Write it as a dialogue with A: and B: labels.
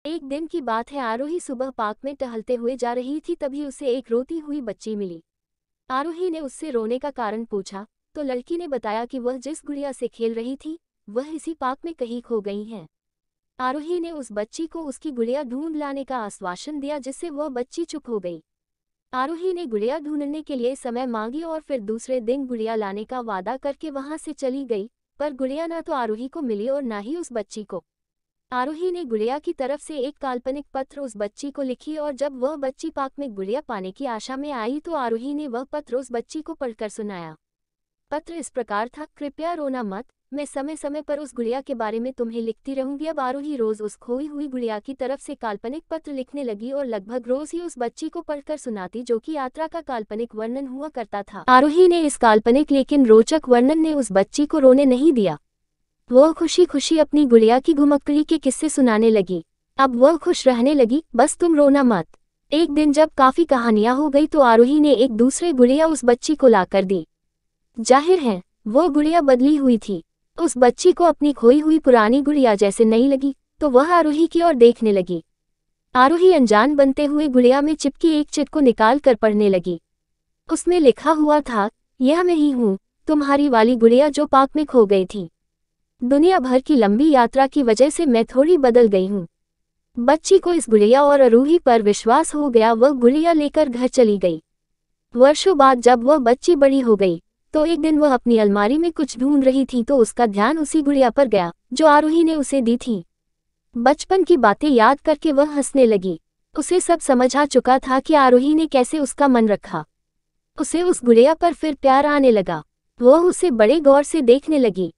A: एक दिन की बात है, आरोही सुबह पार्क में टहलते हुए जा रही थी, तभी उसे एक रोती हुई बच्ची मिली। आरोही ने उससे रोने का कारण पूछा तो लड़की ने बताया कि वह जिस गुड़िया से खेल रही थी वह इसी पार्क में कहीं खो गई है। आरोही ने उस बच्ची को उसकी गुड़िया ढूंढ लाने का आश्वासन दिया, जिससे वह बच्ची चुप हो गई। आरोही ने गुड़िया ढूंढने के लिए समय मांगी और फिर दूसरे दिन गुड़िया लाने का वादा करके वहां से चली गई, पर गुड़िया न तो आरोही को मिली और न ही उस बच्ची को। आरोही ने गुड़िया की तरफ से एक काल्पनिक पत्र उस बच्ची को लिखी और जब वह बच्ची पार्क में गुड़िया पाने की आशा में आई तो आरोही ने वह पत्र उस बच्ची को पढ़कर सुनाया। पत्र इस प्रकार था, कृपया रोना मत, मैं समय समय पर उस गुड़िया के बारे में तुम्हें लिखती रहूंगी। अब आरोही रोज उस खोई हुई गुड़िया की तरफ से काल्पनिक पत्र लिखने लगी और लगभग रोज ही उस बच्ची को पढ़कर सुनाती, जो कि यात्रा का काल्पनिक वर्णन हुआ करता था। आरोही ने इस काल्पनिक लेकिन रोचक वर्णन ने उस बच्ची को रोने नहीं दिया। वह खुशी खुशी अपनी गुड़िया की घुमक्कड़ी के किस्से सुनाने लगी। अब वह खुश रहने लगी, बस तुम रोना मत। एक दिन जब काफी कहानियां हो गई तो आरोही ने एक दूसरे गुड़िया उस बच्ची को लाकर दी। जाहिर है वो गुड़िया बदली हुई थी। उस बच्ची को अपनी खोई हुई पुरानी गुड़िया जैसे नहीं लगी तो वह आरोही की ओर देखने लगी। आरोही अनजान बनते हुए गुड़िया में चिपकी एक चिट को निकाल कर पढ़ने लगी। उसमें लिखा हुआ था, यह मैं ही हूँ, तुम्हारी वाली गुड़िया जो पार्क में खो गई थी। दुनिया भर की लंबी यात्रा की वजह से मैं थोड़ी बदल गई हूँ। बच्ची को इस गुड़िया और आरोही पर विश्वास हो गया। वह गुड़िया लेकर घर चली गई। वर्षों बाद जब वह बच्ची बड़ी हो गई तो एक दिन वह अपनी अलमारी में कुछ ढूंढ रही थी तो उसका ध्यान उसी गुड़िया पर गया जो आरोही ने उसे दी थी। बचपन की बातें याद करके वह हंसने लगी। उसे सब समझ आ चुका था कि आरोही ने कैसे उसका मन रखा। उसे उस गुड़िया पर फिर प्यार आने लगा। वह उसे बड़े गौर से देखने लगी।